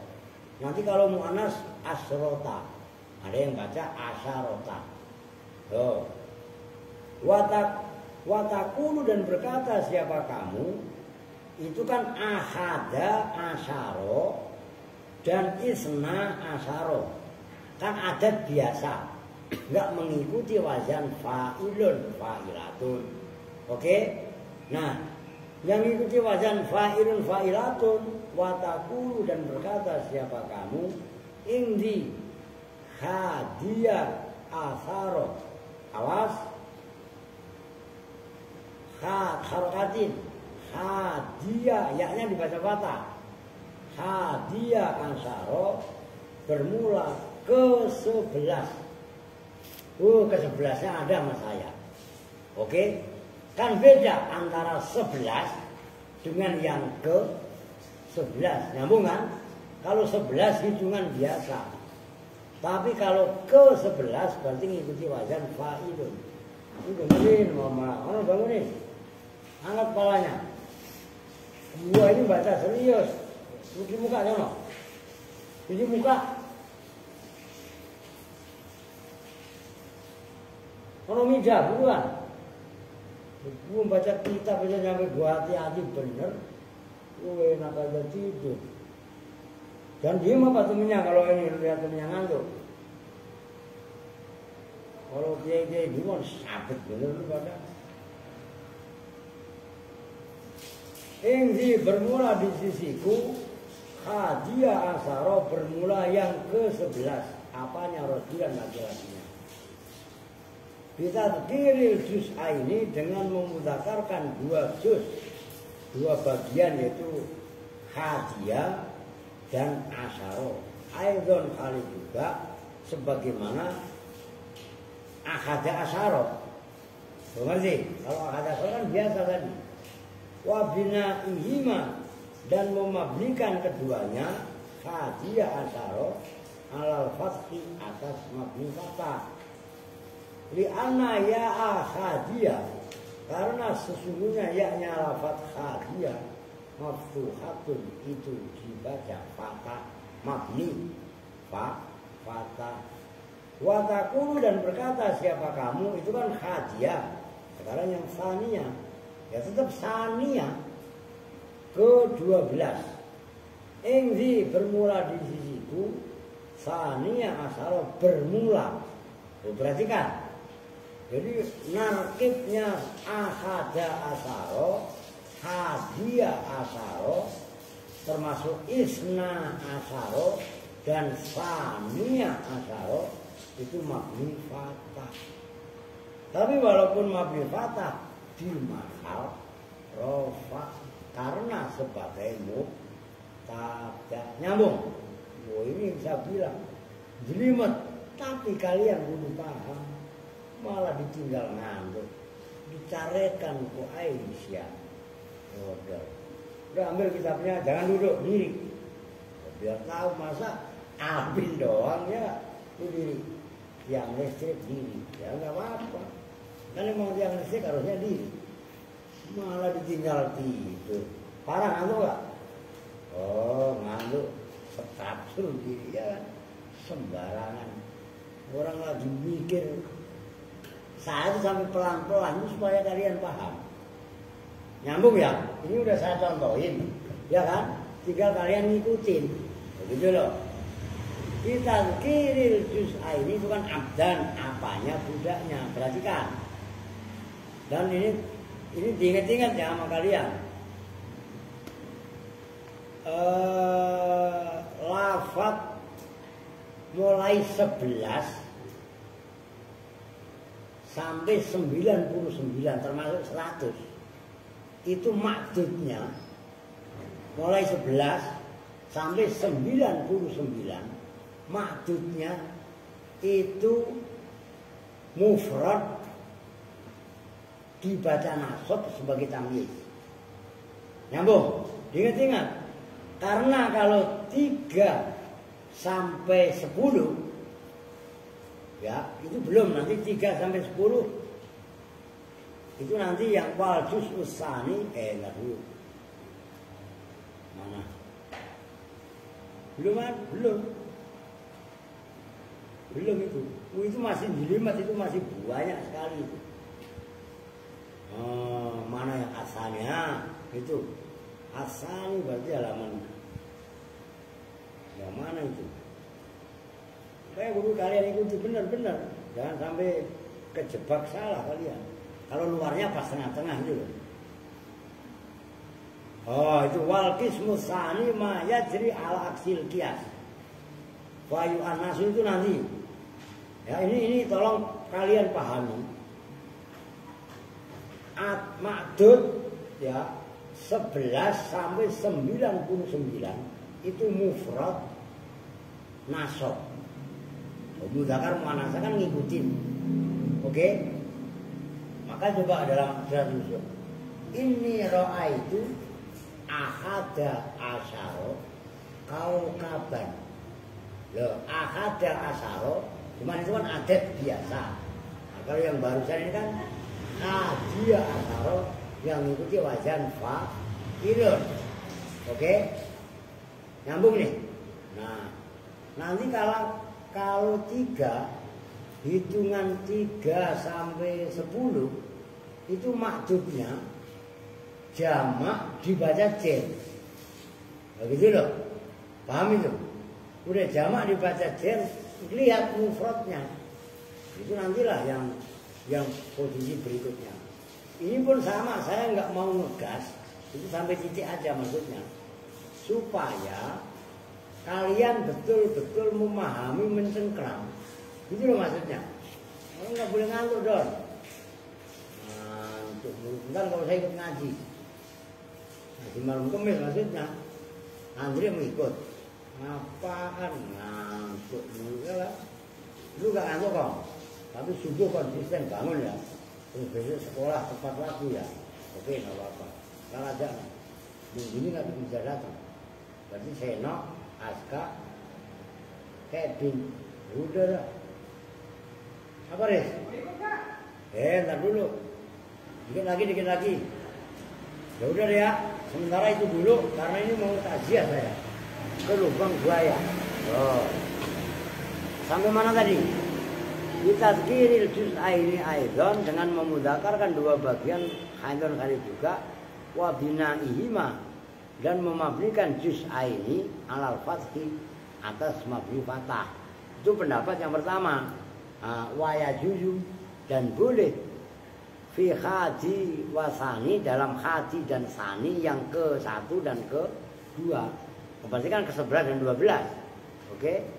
[SPEAKER 2] Nanti kalau mu'anas asrota. Ada yang baca asyarota. Oh. Watakulu dan berkata siapa kamu, itu kan ahada asyaro dan isna asyaro, kan adat biasa, nggak mengikuti wazan fa'ilun fa'ilatun. Oke? Nah, yang mengikuti wazan fa'ilun fa'ilatun, watakulu dan berkata siapa kamu, indi hadiah asyaro. Awas, harokatin hadiah, yaknya dibaca patah. Hadiah ansaro bermula ke-11. Ke-11-nya ada mas saya. Oke, kan beda antara 11 dengan yang ke-11. Nyambung kan? Kalau 11 hitungan biasa. Tapi kalau ke-11 berarti ngikuti wazan fa'ilun. Ini dengerin mama, mana bangunin? Angkat kepalanya. Gua ini baca serius. Cuci muka jangan. Cuci muka. Kalau mijah buruan. Gua baca kitab aja sampai gua hati-hati bener. Gua enak aja tidur. Dan dia apa temennya kalau ini lihat temennya ngantuk. Kalau dia gimana sabit bener pada. Ingzi bermula di sisiku, hadiah asaro bermula yang ke-11. Apanya rodilan laki-lakinya. Kita kiril juz ini dengan memudzakarkan 2 juz, 2 bagian yaitu hadiah dan asaro. Aidon kali juga sebagaimana akada asaro. Mengerti? Kalau akada asaro kan biasa tadi. Wabina ihima dan memabnikan keduanya hadiah asaro alal fathi atas mabni fathah. Li'anna ya'a hadiah, karena sesungguhnya yaknya lafaz hadiah maftuhatun itu dibaca fathah mabni fathah. Watakulu dan berkata siapa kamu, itu kan hadiah. Sekarang yang saniyah, ya tetap saniyah ke-12. Ingzi bermula di sisiku, saniyah asaro bermula. Perhatikan. Jadi narkibnya ahada asaro, hadiah asaro, termasuk isna asaro dan saniyah asaro itu mabni fathah. Tapi walaupun mabni fathah di mahal rofa karena sebagai mubtada. Nyambung. Oh, ini bisa bilang jelimet, tapi kalian kudu paham. Malah ditinggal ngantuk, dicarekan ku Aisyah. Udah ambil kitabnya, jangan duduk diri. Biar tahu masa Abin doang ya, itu diri. Yang listrik diri, ya nggak apa-apa. Kan emang yang listrik harusnya diri. Malah ditinggal tidur. Parah ngantuk nggak? Oh ngantuk, setapsul diri ya, sembarangan. Orang lagi mikir. Saya itu sampai pelan-pelan supaya kalian paham. Nyambung ya? Ini udah saya contohin. Ya kan? Tinggal kalian ngikutin. Begitu loh. Kita kiril juz ini itu kan abdan, apanya budaknya. Perhatikan. Dan ini diingat-ingat ya sama kalian. Lafaz mulai 11 sampai 99 termasuk 100 itu maksudnya mulai 11 sampai 99 maksudnya itu mufrad dibaca nasab sebagai tamyiz. Nyambung, ingat-ingat. Karena kalau 3 sampai 10 ya, itu belum, nanti 3 sampai 10 itu nanti yang wal juz usani enggak dulu. Mana? Belum kan? Belum. Belum itu. Itu masih jelimet, itu masih banyak sekali itu. Mana yang asalnya itu? Asal berarti halaman yang mana itu? Kayak guru kalian ikuti benar-benar, jangan sampai kejebak salah kalian. Kalau luarnya pas tengah-tengah itu. Oh, itu wal qismu tsani ma yajri ala aksil qiyas. Wayu an-nasu itu nanti. Ya, ini tolong kalian pahami. Ma'dud ya 11 sampai 99 itu mufrad nasab. Mudzakkar muannats kan ngikutin. Oke? Maka coba dalam surat Yusuf. Inni ra'aitu ahada asyara kaukaban. Loh, ahada asyara cuman itu kan adat biasa. Nah, kalau yang barusan ini kan dia asyara yang ngikuti wazan fa'ilun. Oke? Nyambung nih. Nah, nanti kalau 3 hitungan 3 sampai 10 itu maksudnya jamak dibaca jen. Begitu loh. Paham itu? Udah jamak dibaca jen, lihat mufradnya. Itu nantilah yang posisi berikutnya. Ini pun sama, saya nggak mau ngegas. Itu sampai titik aja maksudnya. Supaya kalian betul-betul memahami, mencengkram. Itu loh maksudnya. Kalian nggak boleh ngantuk dong. Ngantuk. Bentar kalau saya ikut ngaji. Ngaji malam Kamis maksudnya. Andri mau ikut. Apaan ngantuk? Lu gak ngantuk kok. Tapi subuh konsisten bangun ya. Terus besok sekolah tepat waktu ya. Oke, nggak apa-apa. Kalau ada minggu ini nggak bisa datang. Berarti Seno, Aska, Kevin, udah lah. Apa Riz? Ntar dulu. Dikit lagi. Ya udah deh ya. Sementara itu dulu karena ini mau takziah saya. Ke lubang buaya. Oh. Sampai mana tadi? Bitadzkiril juz'aini aidan dengan memudzakarkan 2 bagian aidan kali juga wa binaihima dan memabnikan juz'aini alal fathi atas mabni fathah. Itu pendapat yang pertama. Wa yajuzu dan boleh fi khadi wa sani dalam khadi dan sani yang ke-1 dan ke-2. Berarti kan ke-11 dan 12. Oke?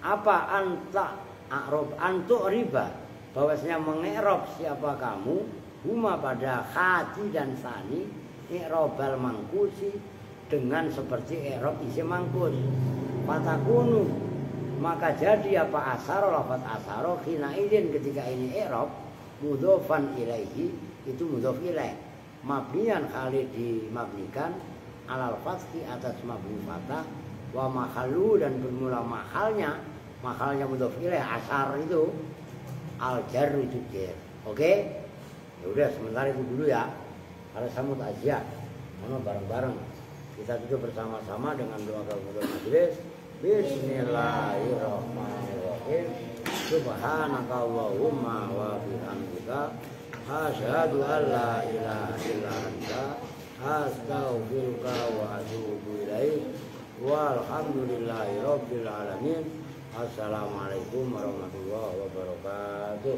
[SPEAKER 2] Apa anta A'rob antuk riba bahwasanya mengerob siapa kamu huma pada khati dan sani i'robal mangkusi dengan seperti i'rob isim mangkus fatakunu maka jadi apa asaro lafaz asaro khina idin ketika ini i'rob mudhofan ilaihi itu mudhof ilaih mabnian kali dimabnikan alal fathi atas mabni fathah wa mahallu dan bermula mahalnya mudhof ilaih asar itu al jar itu jar. Oke? Ya udah sementara itu dulu ya. Karena saya mau takziah. Mana bareng-bareng kita duduk bersama-sama dengan doa kafaaratul majelis. Bismillahirrahmanirrahim. Subhanakallahumma wa bihamdika asyhadu an la ilaha illa anta astaghfiruka wa atubu ilaik. Walhamdulillahirabbil alamin. Assalamualaikum warahmatullahi wabarakatuh.